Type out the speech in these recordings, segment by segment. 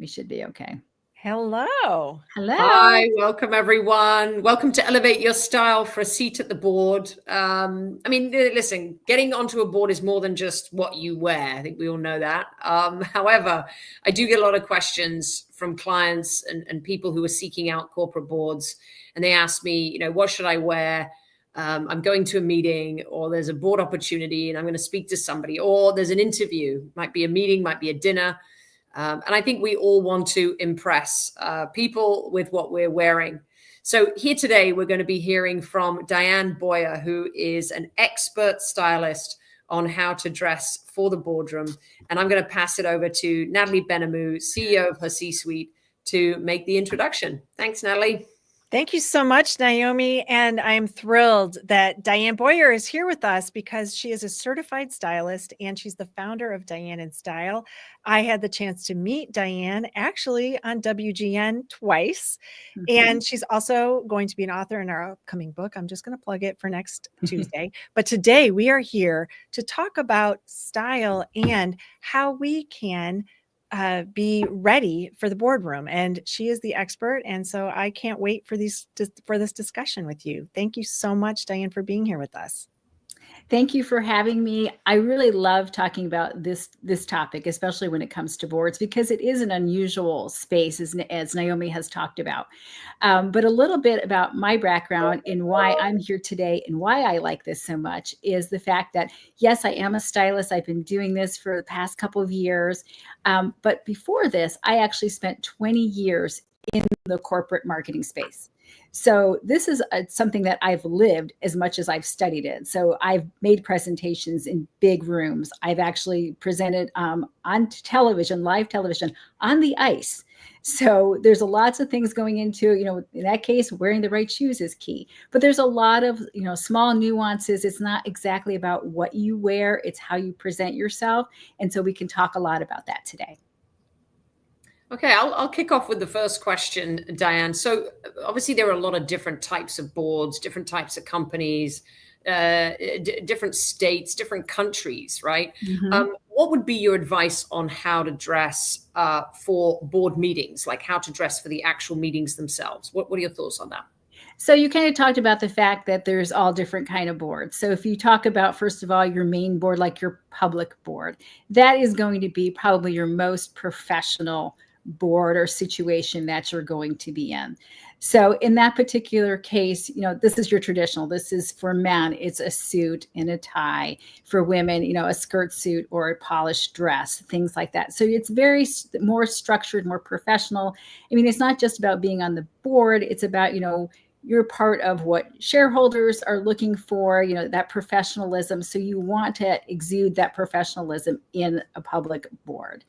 We should be okay. Hello. Hello. Hi, welcome everyone. Welcome to Elevate Your Style for a seat at the board. Listen, getting onto a board is more than just what you wear. I think we all know that. However, I do get a lot of questions from clients and people who are seeking out corporate boards. And they ask me, what should I wear? I'm going to a meeting, or there's a board opportunity and I'm going to speak to somebody, or there's an interview, might be a meeting, might be a dinner. And I think we all want to impress people with what we're wearing. So here today, we're going to be hearing from Diane Boyer, who is an expert stylist on how to dress for the boardroom. And I'm going to pass it over to Natalie Benamou, CEO of her C-Suite, to make the introduction. Thanks, Natalie. Thank you so much, Naomi. And I'm thrilled that Diane Boyer is here with us because she is a certified stylist and she's the founder of Diane in Style. I had the chance to meet Diane actually on WGN twice. And she's also going to be an author in our upcoming book. I'm just going to plug it for next Tuesday. But today we are here to talk about style and how we can be ready for the boardroom. And she is the expert. And so I can't wait for this discussion with you. Thank you so much, Diane, for being here with us. Thank you for having me. I really love talking about this topic, especially when it comes to boards, because it is an unusual space, as Naomi has talked about. But a little bit about my background and why I'm here today and why I like this so much is the fact that, yes, I am a stylist. I've been doing this for the past couple of years. But before this, I actually spent 20 years in the corporate marketing space. So this is something that I've lived as much as I've studied it. So I've made presentations in big rooms. I've actually presented on television, live television, on the ice. So there's lots of things going into, in that case, wearing the right shoes is key. But there's a lot of, small nuances. It's not exactly about what you wear. It's how you present yourself. And so we can talk a lot about that today. Okay, I'll kick off with the first question, Diane. So obviously there are a lot of different types of boards, different types of companies, different states, different countries, right? Mm-hmm. What would be your advice on how to dress for board meetings, like how to dress for the actual meetings themselves? What are your thoughts on that? So you kind of talked about the fact that there's all different kind of boards. So if you talk about, first of all, your main board, like your public board, that is going to be probably your most professional board or situation that you're going to be in. So in that particular case, this is your traditional. This is for men, it's a suit and a tie. For women, a skirt suit or a polished dress, things like that. So it's very more structured, more professional. I mean, it's not just about being on the board. It's about, you're part of what shareholders are looking for, that professionalism. So you want to exude that professionalism in a public board.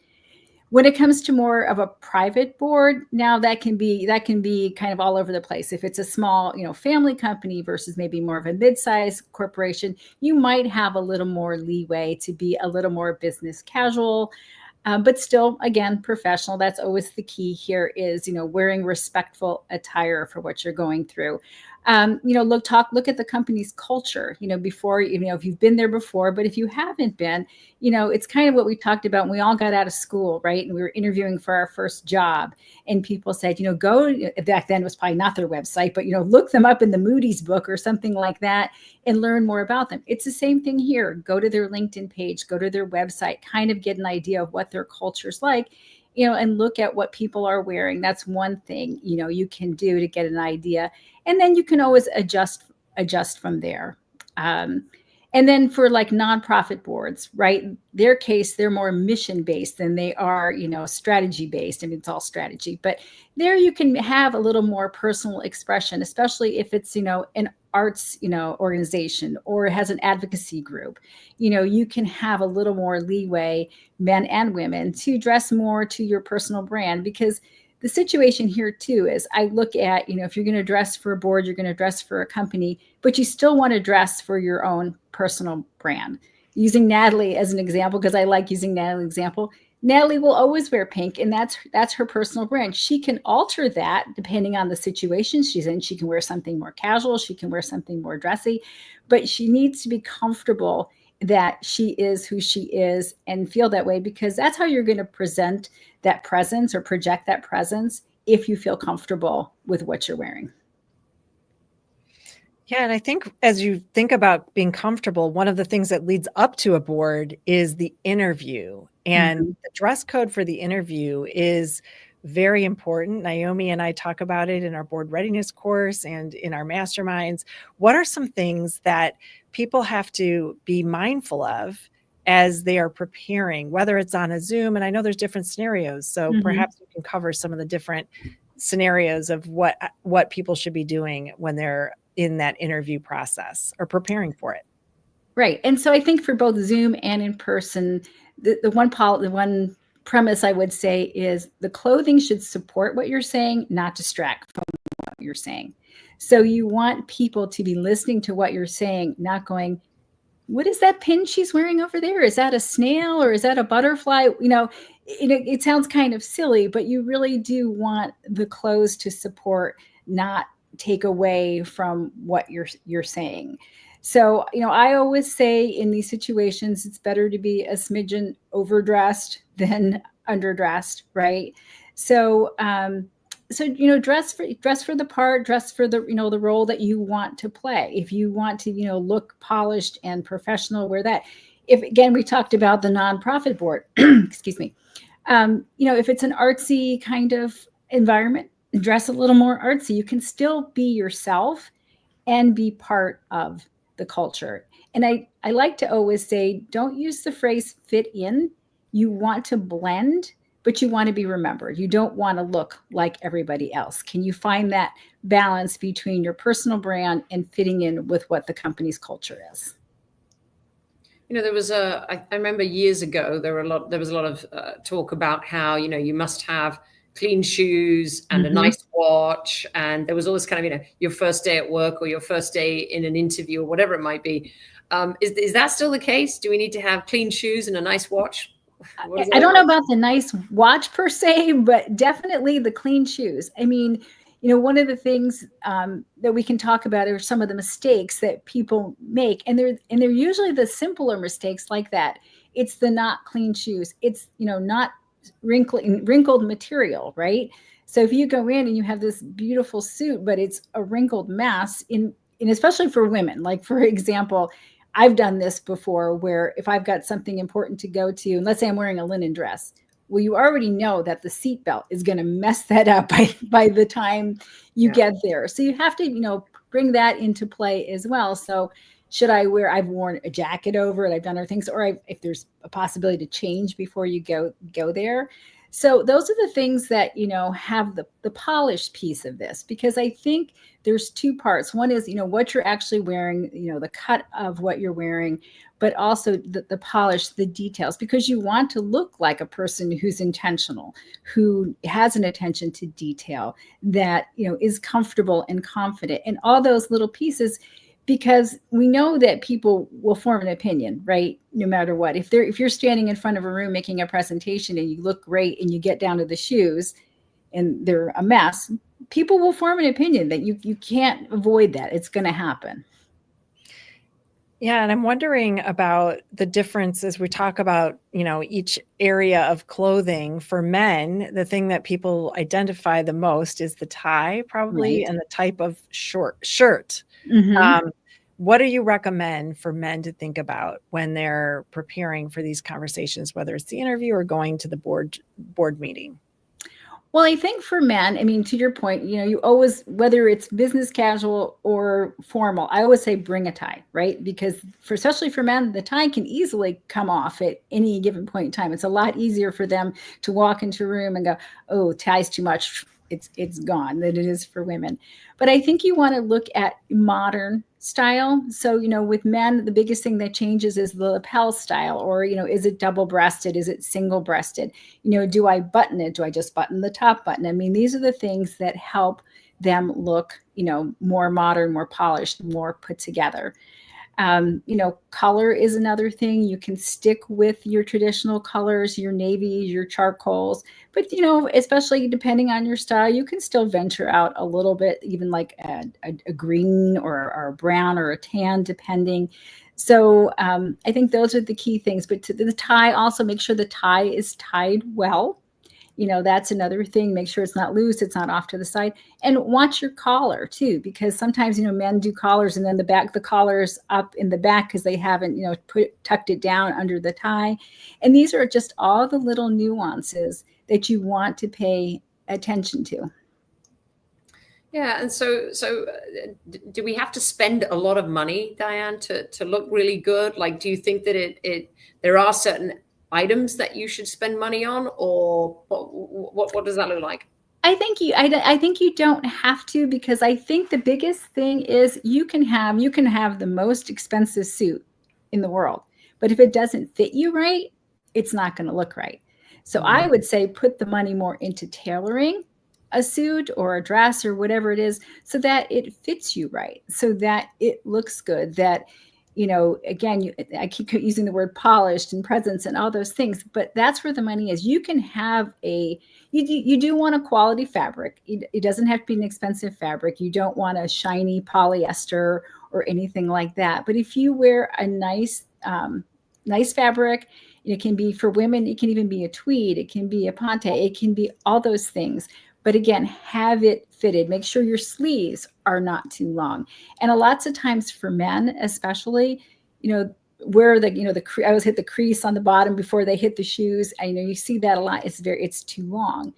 When it comes to more of a private board, now that can be kind of all over the place. If it's a small, family company versus maybe more of a mid-sized corporation, you might have a little more leeway to be a little more business casual, but still, again, professional. That's always the key here is, wearing respectful attire for what you're going through. Look at the company's culture, before, if you've been there before, but if you haven't been, it's kind of what we talked about when we all got out of school, right? And we were interviewing for our first job and people said, go, back then it was probably not their website, but, look them up in the Moody's book or something like that and learn more about them. It's the same thing here. Go to their LinkedIn page, go to their website, kind of get an idea of what their culture's like. And look at what people are wearing. That's one thing, you can do to get an idea. And then you can always adjust from there. And then for like nonprofit boards, right? Their case, they're more mission based than they are, strategy based. I mean, it's all strategy, but there you can have a little more personal expression, especially if it's, an arts, organization or has an advocacy group. You can have a little more leeway, men and women, to dress more to your personal brand, because the situation here too is I look at, if you're going to dress for a board, you're going to dress for a company, but you still want to dress for your own personal brand. Using Natalie as an example, because I like using Natalie's example, Natalie will always wear pink, and that's her personal brand. She can alter that depending on the situation she's in. She can wear something more casual. She can wear something more dressy, but she needs to be comfortable that she is who she is and feel that way, because that's how you're going to present that presence or project that presence if you feel comfortable with what you're wearing. Yeah, and I think as you think about being comfortable, one of the things that leads up to a board is the interview. And Mhm. the dress code for the interview is very important. Naomi and I talk about it in our board readiness course and in our masterminds. What are some things that people have to be mindful of as they are preparing, whether it's on a Zoom? And I know there's different scenarios, so Mhm. perhaps you can cover some of the different scenarios of what people should be doing when they're in that interview process or preparing for it. Right. And so I think for both Zoom and in person, the one premise I would say is the clothing should support what you're saying, not distract from what you're saying. So you want people to be listening to what you're saying, not going, what is that pin she's wearing over there? Is that a snail or is that a butterfly? It sounds kind of silly, but you really do want the clothes to support, not take away from what you're saying. So, I always say in these situations, it's better to be a smidgen overdressed than underdressed, right? So, dress for the part, dress for the role that you want to play. If you want to look polished and professional, wear that. If, again, we talked about the nonprofit board, excuse me, if it's an artsy kind of environment, dress a little more artsy. You can still be yourself and be part of the culture. And I like to always say, don't use the phrase fit in. You want to blend, but you want to be remembered. You don't want to look like everybody else. Can you find that balance between your personal brand and fitting in with what the company's culture is? There was I remember years ago, there was a lot of talk about how, you must have clean shoes and a nice watch. And there was always kind of, your first day at work or your first day in an interview or whatever it might be. Is that still the case? Do we need to have clean shoes and a nice watch? I don't know about the nice watch per se, but definitely the clean shoes. I mean, one of the things that we can talk about are some of the mistakes that people make, and they're usually the simpler mistakes like that. It's the not clean shoes. It's not wrinkled material, right? So if you go in and you have this beautiful suit, but it's a wrinkled mass, and especially for women, like for example, I've done this before where if I've got something important to go to, and let's say I'm wearing a linen dress, well, you already know that the seatbelt is going to mess that up by the time you get there. So you have to, bring that into play as well. So I've worn a jacket over it, I've done other things, or if there's a possibility to change before you go there. So those are the things that, have the polished piece of this, because I think there's two parts. One is, what you're actually wearing, the cut of what you're wearing, but also the polish, the details, because you want to look like a person who's intentional, who has an attention to detail, that, is comfortable and confident, and all those little pieces, because we know that people will form an opinion, right? No matter what. If you're standing in front of a room making a presentation and you look great and you get down to the shoes and they're a mess, people will form an opinion that you can't avoid that. It's going to happen. Yeah, and I'm wondering about the difference as we talk about, each area of clothing. For men, the thing that people identify the most is the tie, probably, Right. and the type of shirt. Mm-hmm. What do you recommend for men to think about when they're preparing for these conversations, whether it's the interview or going to the board meeting? Well, I think for men, I mean, to your point, you always, whether it's business casual or formal, I always say bring a tie, right? Because especially for men, the tie can easily come off at any given point in time. It's a lot easier for them to walk into a room and go, oh, tie's too much. It's gone, than it is for women. But I think you want to look at modern style. So, with men, the biggest thing that changes is the lapel style, or, is it double breasted? Is it single breasted? Do I button it? Do I just button the top button? I mean, these are the things that help them look, more modern, more polished, more put together. Color is another thing. You can stick with your traditional colors, your navies, your charcoals, but, especially depending on your style, you can still venture out a little bit, even like a green or a brown or a tan, depending. So I think those are the key things. But to the tie, also make sure the tie is tied well. That's another thing. Make sure it's not loose, it's not off to the side. And watch your collar too, because sometimes, men do collars and then the collar's up in the back because they haven't, tucked it down under the tie. And these are just all the little nuances that you want to pay attention to. Yeah, and so do we have to spend a lot of money, Diane, to look really good? Like, do you think that there are certain items that you should spend money on, or what does that look like? I think you don't have to, because I think the biggest thing is you can have the most expensive suit in the world, but if it doesn't fit you right, it's not going to look right. So I would say put the money more into tailoring a suit or a dress or whatever it is, so that it fits you right, so that it looks good, that again, I keep using the word polished and presence and all those things, but that's where the money is. You can have you do want a quality fabric. It doesn't have to be an expensive fabric. You don't want a shiny polyester or anything like that. But if you wear a nice fabric, it can be, for women, it can even be a tweed, it can be a ponte, it can be all those things. But again, have it fitted. Make sure your sleeves are not too long. And lots of times for men, especially, where I always hit the crease on the bottom before they hit the shoes. I know you see that a lot. It's too long,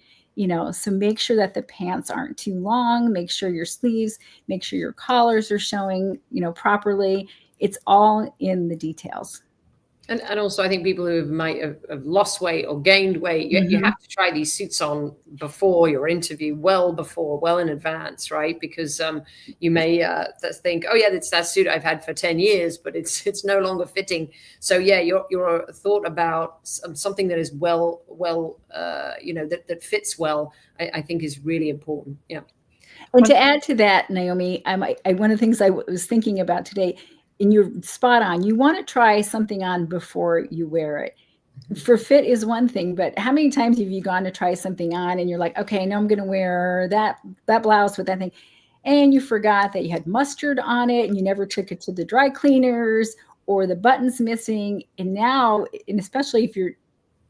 so make sure that the pants aren't too long. Make sure your sleeves, make sure your collars are showing, properly. It's all in the details. And also, I think people who might have lost weight or gained weight, you have to try these suits on before your interview, well in advance, right? Because you may think, oh yeah, it's that suit I've had for 10 years, but it's no longer fitting. So yeah, your thought about something that is that fits well, I think is really important. Yeah. And to add to that, Naomi, one of the things I was thinking about today, and you're spot on. You want to try something on before you wear it. For fit is one thing, but how many times have you gone to try something on and you're like, okay, I know I'm going to wear that blouse with that thing, and you forgot that you had mustard on it and you never took it to the dry cleaners, or the button's missing. And now, and especially if you're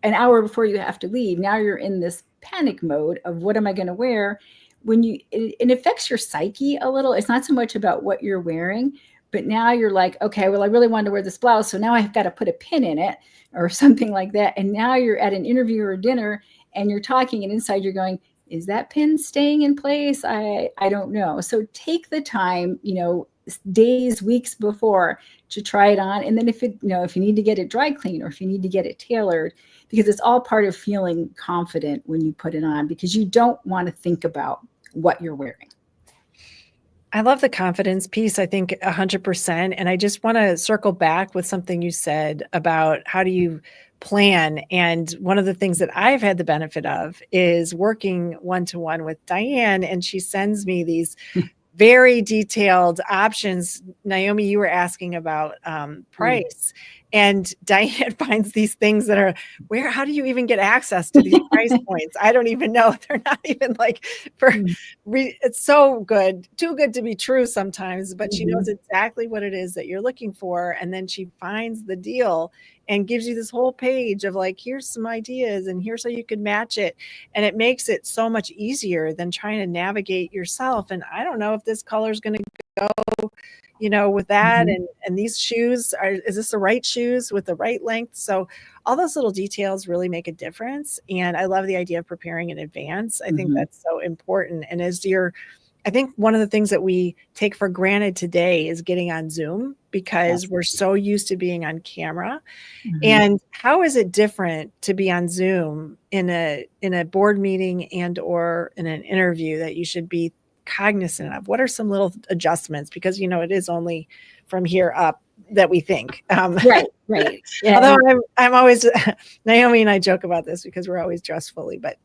an hour before you have to leave, now you're in this panic mode of what am I going to wear? It affects your psyche a little. It's not so much about what you're wearing, but now you're like, okay, well, I really wanted to wear this blouse, so now I've got to put a pin in it or something like that. And now you're at an interview or dinner and you're talking, and inside you're going, is that pin staying in place? I don't know. So take the time, days, weeks before, to try it on. And then if you need to get it dry cleaned, or if you need to get it tailored, because it's all part of feeling confident when you put it on, because you don't want to think about what you're wearing. I love the confidence piece, I think 100%. And I just want to circle back with something you said about how do you plan. And one of the things that I've had the benefit of is working one-to-one with Diane, and she sends me these very detailed options. Naomi, you were asking about price. And Diane finds these things that are, how do you even get access to these price points? I don't even know. They're not even like it's so good, too good to be true sometimes, but she knows exactly what it is that you're looking for. And then she finds the deal and gives you this whole page of like, here's some ideas and here's how you could match it. And it makes it so much easier than trying to navigate yourself. And I don't know if this color is going to go, with that. And these shoes, is this the right shoes with the right length? So all those little details really make a difference. And I love the idea of preparing in advance. I think that's so important. And I think one of the things that we take for granted today is getting on Zoom, because we're so used to being on camera. And how is it different to be on Zoom in a board meeting and or in an interview that you should be cognizant of? What are some little adjustments? Because, it is only from here up that we think. Right. Yeah. Although I'm always, Naomi and I joke about this because we're always dressed fully, but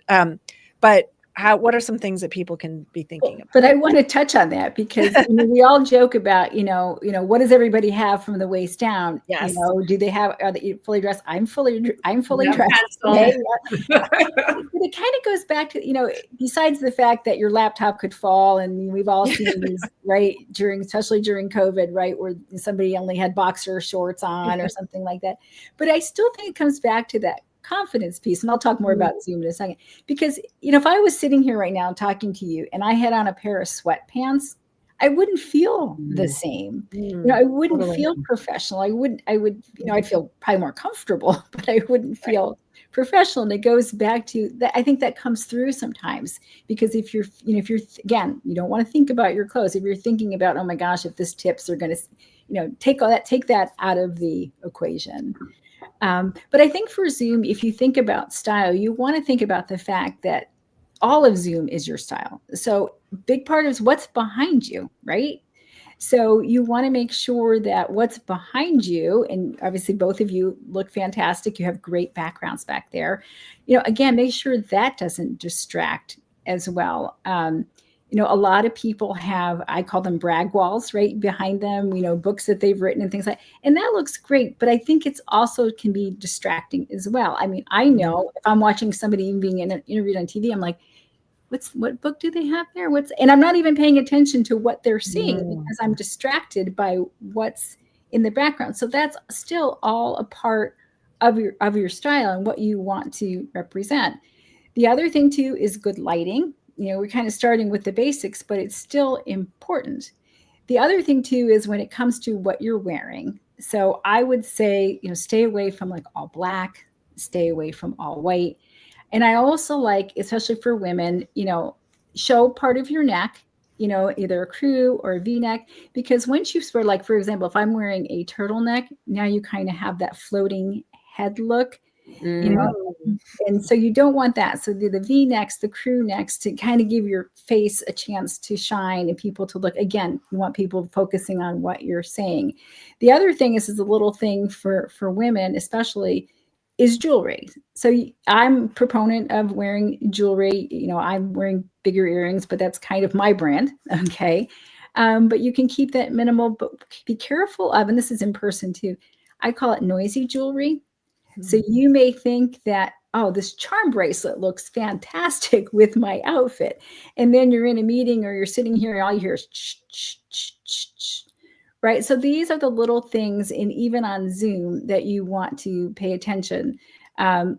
what are some things that people can be thinking about? But I want to touch on that because we all joke about, what does everybody have from the waist down? Yes. Do they are they fully dressed? I'm fully No dressed. pants on. Okay? But it kind of goes back to, besides the fact that your laptop could fall, and we've all seen these, right, especially during COVID, right, where somebody only had boxer shorts on or something like that. But I still think it comes back to that confidence piece. And I'll talk more about Zoom in a second, because, if I was sitting here right now talking to you and I had on a pair of sweatpants, I wouldn't feel the same. I wouldn't feel professional. I'd feel probably more comfortable, but I wouldn't feel professional. And it goes back to that. I think that comes through sometimes, because if you're again, you don't want to think about your clothes. If you're thinking about, oh my gosh, if this tips are going to, take that out of the equation. But I think for Zoom, if you think about style, you want to think about the fact that all of Zoom is your style. So big part is what's behind you, right? So you want to make sure that what's behind you, and obviously both of you look fantastic. You have great backgrounds back there. Again, make sure that doesn't distract as well. A lot of people have, I call them brag walls, right behind them, books that they've written and things like that. And that looks great, but I think it's also can be distracting as well. I mean, I know if I'm watching somebody being interviewed on TV, I'm like, what book do they have there? And I'm not even paying attention to what they're seeing because I'm distracted by what's in the background. So that's still all a part of your style and what you want to represent. The other thing too is good lighting. We're kind of starting with the basics, but it's still important. The other thing too is when it comes to what you're wearing. So I would say, stay away from like all black, stay away from all white. And I also like, especially for women, show part of your neck, either a crew or a V-neck, because once you sort of, like, for example, if I'm wearing a turtleneck, now you kind of have that floating head look. And so you don't want that. So the V-necks, the crew necks, to kind of give your face a chance to shine and people to look. Again, you want people focusing on what you're saying. The other thing is a little thing for women, especially, is jewelry. So I'm a proponent of wearing jewelry. I'm wearing bigger earrings, but that's kind of my brand. Okay. But you can keep that minimal, but be careful of, and this is in person too, I call it noisy jewelry. So you may think that, oh, this charm bracelet looks fantastic with my outfit. And then you're in a meeting or you're sitting here and all you hear is right? So these are the little things, and even on Zoom, that you want to pay attention.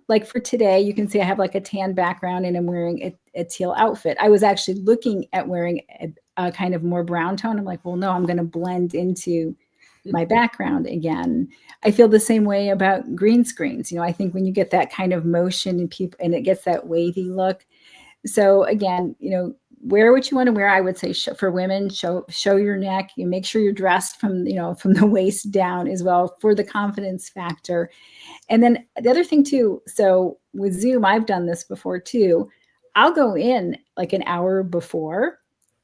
Like for today, you can see I have like a tan background and I'm wearing a teal outfit. I was actually looking at wearing a kind of more brown tone. I'm like, well, no, I'm going to blend into my background again. I feel the same way about green screens. I think when you get that kind of motion and it gets that wavy look. So again, wear what you want to wear. I would say for women, show your neck. You make sure you're dressed from the waist down as well for the confidence factor. And then the other thing too, so with Zoom, I've done this before too. I'll go in like an hour before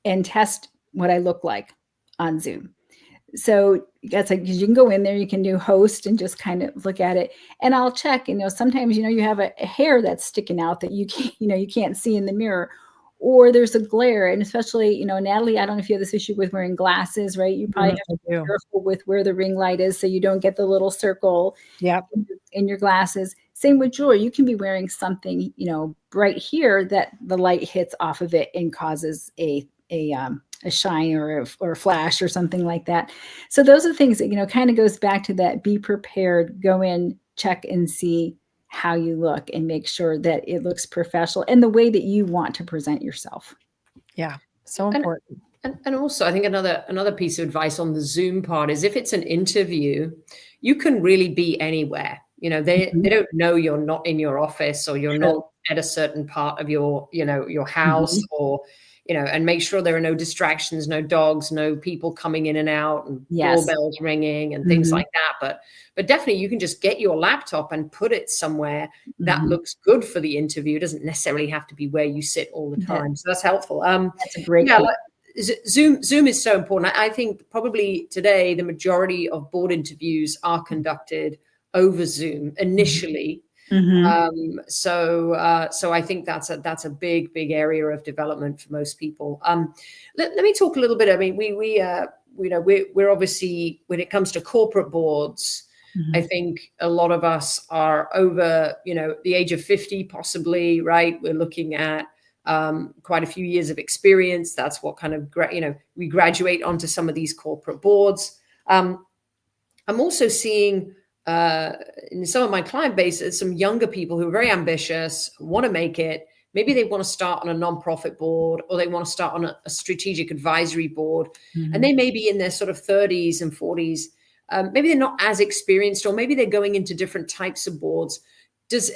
and test what I look like on Zoom. So that's like, you can go in there, you can do host and just kind of look at it, and I'll check. Sometimes you have a hair that's sticking out that you can't see in the mirror, or there's a glare. And especially, Natalie, I don't know if you have this issue with wearing glasses, right? You probably have to be careful with where the ring light is so you don't get the little circle in your glasses. Same with jewelry. You can be wearing something, bright here that the light hits off of it and causes a shine or a flash or something like that. So those are things that, kind of goes back to that, be prepared, go in, check and see how you look and make sure that it looks professional and the way that you want to present yourself. Yeah. So important. And also I think another piece of advice on the Zoom part is, if it's an interview, you can really be anywhere. They don't know you're not in your office or you're not at a certain part of your house or, and make sure there are no distractions, no dogs, no people coming in and out, and doorbells ringing and things like that. But definitely you can just get your laptop and put it somewhere that looks good for the interview. It doesn't necessarily have to be where you sit all the time. So that's helpful. That's a great Zoom is so important. I think probably today the majority of board interviews are conducted over Zoom initially. Mhm. So I think that's a big area of development for most people. Let me talk a little bit. I mean, we're obviously, when it comes to corporate boards, I Mhm. think a lot of us are over, the age of 50, possibly, right? We're looking at quite a few years of experience. That's what kind of, we graduate onto some of these corporate boards. I'm also seeing in some of my client base, some younger people who are very ambitious, want to make it. Maybe they want to start on a nonprofit board, or they want to start on a strategic advisory board. And Mhm. they may be in their sort of 30s and 40s. Maybe they're not as experienced, or maybe they're going into different types of boards. Does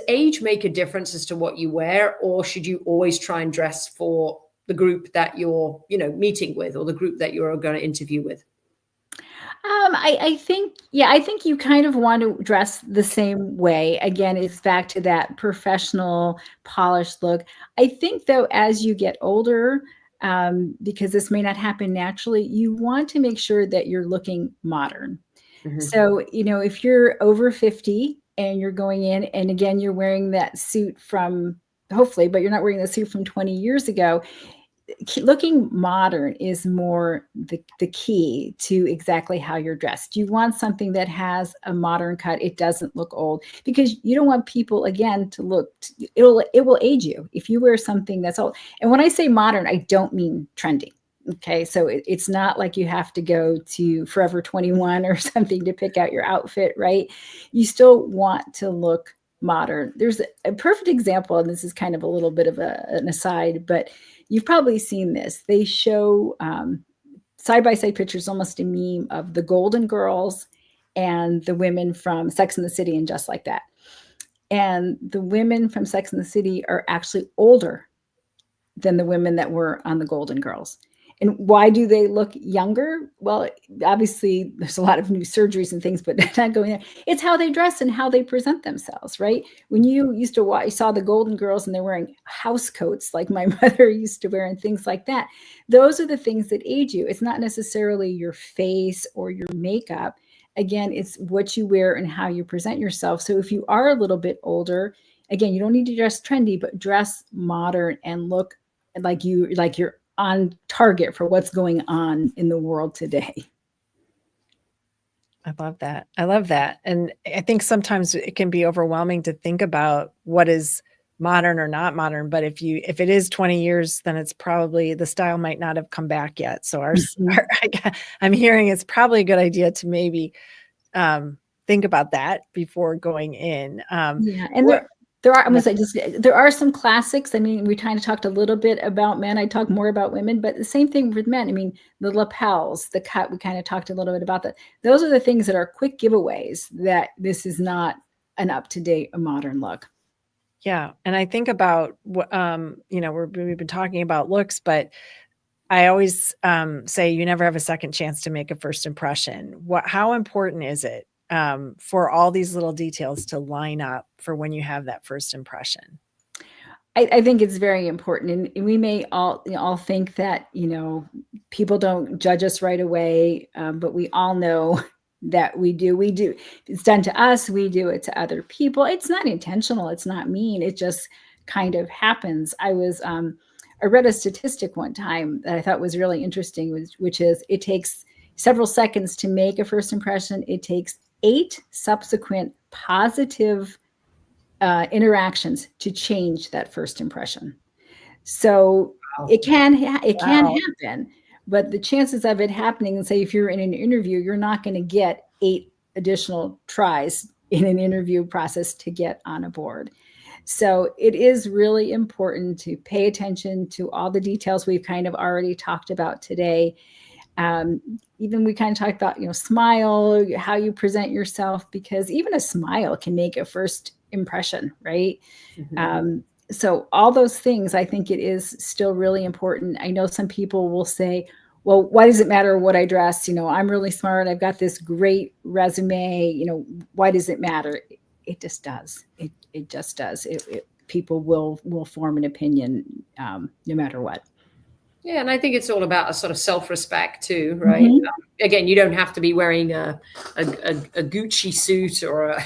age make a difference as to what you wear, or should you always try and dress for the group that you're, meeting with, or the group that you're going to interview with? I think, yeah, I think you kind of want to dress the same way. Again, it's back to that professional, polished look. I think, though, as you get older, because this may not happen naturally, you want to make sure that you're looking modern. Mhm. So, if you're over 50 and you're going in, and again, you're wearing that suit from, hopefully, but you're not wearing the suit from 20 years ago, looking modern is more the key to exactly how you're dressed. You want something that has a modern cut. It doesn't look old, because you don't want people, again, to look, it will age you if you wear something that's old. And when I say modern, I don't mean trendy. Okay, so it's not like you have to go to Forever 21 or something to pick out your outfit, right? You still want to look modern. There's a perfect example, and this is kind of a little bit of an aside, but you've probably seen this. They show side by side pictures, almost a meme, of the Golden Girls and the women from Sex and the City and Just Like That. And the women from Sex and the City are actually older than the women that were on the Golden Girls. And why do they look younger? Well, obviously, there's a lot of new surgeries and things, but not going there. It's how they dress and how they present themselves, right? When you used to watch, you saw the Golden Girls and they're wearing house coats like my mother used to wear and things like that. Those are the things that age you. It's not necessarily your face or your makeup. Again, it's what you wear and how you present yourself. So if you are a little bit older, again, you don't need to dress trendy, but dress modern and look like you're on target for what's going on in the world today. I love that. I love that. And I think sometimes it can be overwhelming to think about what is modern or not modern, but if it is 20 years, then it's probably, the style might not have come back yet. So Mhm. I'm hearing it's probably a good idea to maybe think about that before going in. Yeah, and What there are, I'm gonna say, just there are some classics. I mean, we kind of talked a little bit about men. I talk more about women, but the same thing with men. I mean, the lapels, the cut, we kind of talked a little bit about that. Those are the things that are quick giveaways that this is not an up-to-date, a modern look. Yeah, and I think about what, we've been talking about looks, but I always say you never have a second chance to make a first impression. How important is it for all these little details to line up for when you have that first impression? I think it's very important, and we may all think that, people don't judge us right away, but we all know that we do. We do. It's done to us. We do it to other people. It's not intentional. It's not mean. It just kind of happens. I read a statistic one time that I thought was really interesting, which is it takes several seconds to make a first impression. It takes 8 subsequent positive interactions to change that first impression. So Wow. it can Wow. happen, but the chances of it happening, and say if you're in an interview, you're not going to get 8 additional tries in an interview process to get on a board. So it is really important to pay attention to all the details we've kind of already talked about today. Um, Even we kind of talked about, smile, how you present yourself, because even a smile can make a first impression, right? Mhm. So all those things, I think it is still really important. I know some people will say, well, why does it matter what I dress? I'm really smart. I've got this great resume. Why does it matter? It just does. It just does. People will form an opinion no matter what. Yeah, and I think it's all about a sort of self-respect too, right? Mhm. Again, you don't have to be wearing a Gucci suit or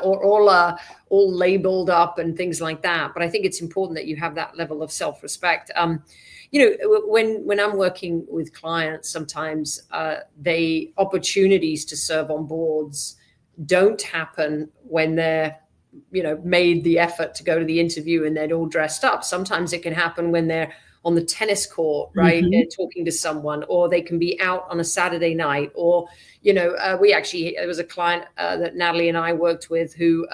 or all labeled up and things like that. But I think it's important that you have that level of self-respect. When I'm working with clients, sometimes they opportunities to serve on boards don't happen when they're made the effort to go to the interview and they're all dressed up. Sometimes it can happen when they're on the tennis court, right, Mhm. and talking to someone, or they can be out on a Saturday night, or there was a client that Natalie and I worked with who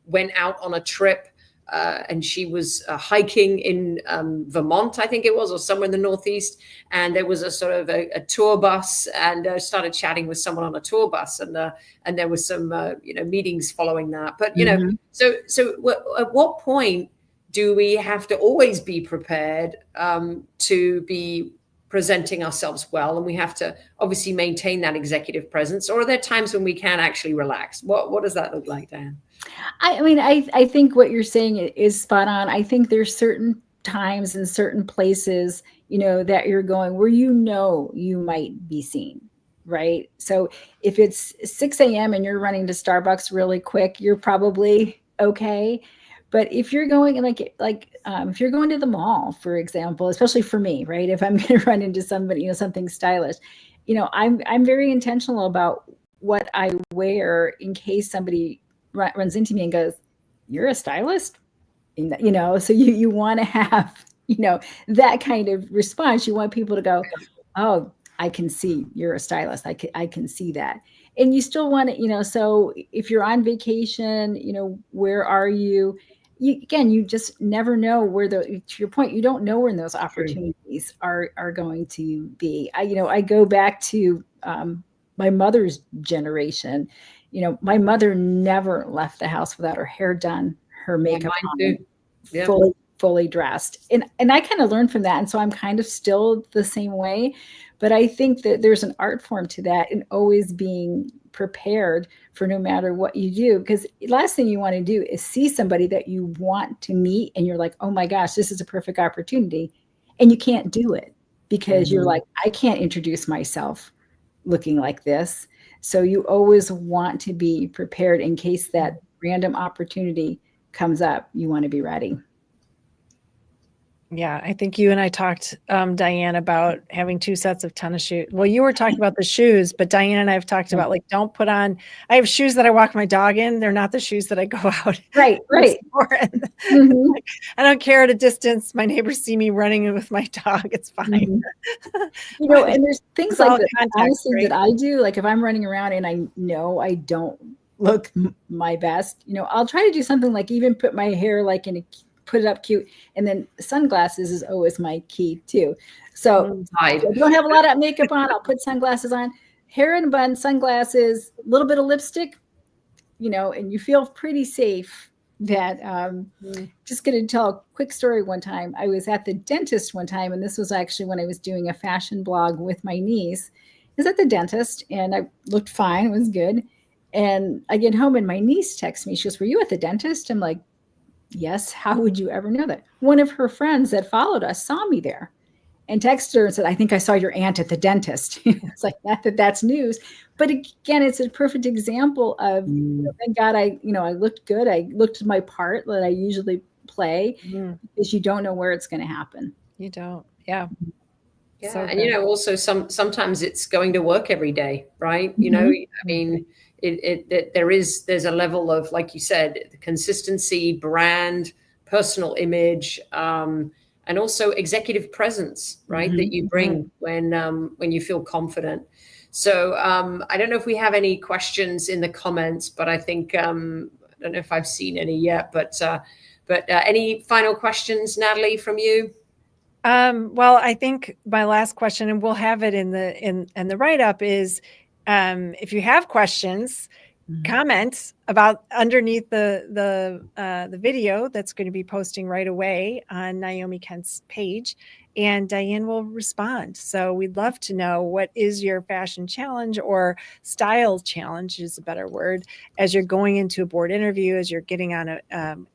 went out on a trip, and she was hiking in Vermont, I think it was, or somewhere in the Northeast, and there was a sort of a tour bus, and started chatting with someone on a tour bus, and there was some meetings following that. But Mhm. so at what point do we have to always be prepared to be presenting ourselves well, and we have to obviously maintain that executive presence, or are there times when we can actually relax? What does that look like, Dan? I mean, I think what you're saying is spot on. I think there's certain times and certain places, that you're going where you might be seen, right? So if it's 6 a.m. and you're running to Starbucks really quick, you're probably okay. But if you're going if you're going to the mall, for example, especially for me, right? If I'm going to run into somebody, something stylish, I'm very intentional about what I wear in case somebody runs into me and goes, "You're a stylist?" So you want to have, that kind of response. You want people to go, "Oh, I can see you're a stylist. I can see that." And you still want to, so if you're on vacation, where are you? Again, you just never know to your point, you don't know when those True. opportunities are going to be. I go back to my mother's generation. My mother never left the house without her hair done, her Yeah, makeup mine on, too. Yeah. fully dressed. And I kind of learned from that. And so I'm kind of still the same way. But I think that there's an art form to that, and always being prepared for no matter what you do. Because the last thing you want to do is see somebody that you want to meet and you're like, "Oh my gosh, this is a perfect opportunity." And you can't do it because you're Mhm. like, "I can't introduce myself looking like this." So you always want to be prepared in case that random opportunity comes up. You want to be ready. Yeah, I think you and I talked, Diane, about having 2 sets of tennis shoes. Well, you were talking about the shoes, but Diane and I have talked about, like, don't put on I have shoes that I walk my dog in. They're not the shoes that I go out Right, in the right. store in. Mhm, Like, I don't care at a distance. My neighbors see me running with my dog. It's fine. mhm. But And there's things it's like all that, context, honestly, that right? I do. Like if I'm running around and I know I don't look my best, I'll try to do something like even put my hair like put it up cute. And then sunglasses is always my key too. So Mm. if Hide. I don't have a lot of makeup on, I'll put sunglasses on, hair in a bun, sunglasses, a little bit of lipstick, and you feel pretty safe. That Just going to tell a quick story. One time I was at the dentist one time, and this was actually when I was doing a fashion blog with my niece. I was at the dentist and I looked fine, it was good. And I get home and my niece texts me. She goes, "Were you at the dentist?" I'm like, "Yes, how would you ever know that?" One of her friends that followed us saw me there and texted her and said, "I think I saw your aunt at the dentist." It's like, not that that's news, but again, it's a perfect example of, Mm. thank God I looked good. I looked my part that I usually play, Mm, because you don't know where it's going to happen. you don't. Yeah, Yeah, so and good. also sometimes it's going to work every day, right? Mhm. I mean, there's a level of, like you said, the consistency, brand, personal image, and also executive presence, right? That Mhm. you Mhm. bring when you feel confident. So I don't know if we have any questions in the comments, but I think I don't know if I've seen any yet. But any final questions, Natalie, from you? Well, I think my last question, and we'll have it in the write-up, is if you have questions, Mhm. comments about underneath the video that's going to be posting right away on Naomi Kent's page, and Diane will respond. So we'd love to know, what is your fashion challenge, or style challenge is a better word, as you're going into a board interview, as you're getting on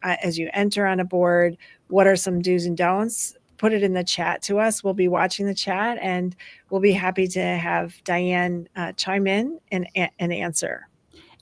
as you enter on a board. What are some do's and don'ts? put it in the chat to us. We'll be watching the chat, and we'll be happy to have Diane chime in and answer.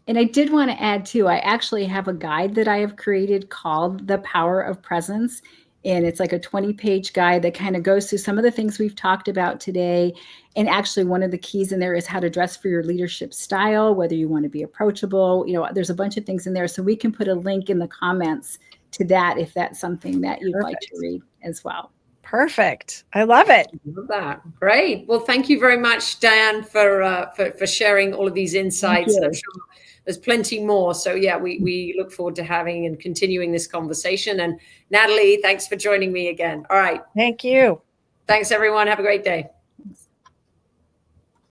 And I did want to add too, I actually have a guide that I have created called The Power of Presence. And it's like a 20-page guide that kind of goes through some of the things we've talked about today. And actually one of the keys in there is how to dress for your leadership style, whether you want to be approachable. There's a bunch of things in there. So we can put a link in the comments to that if that's something that you'd like to read as well. Perfect. I love it. Love that. Great. Well, thank you very much, Diane, for sharing all of these insights. I'm sure there's plenty more. So yeah, we look forward to having and continuing this conversation. And Natalie, thanks for joining me again. All right. Thank you. Thanks, everyone. Have a great day.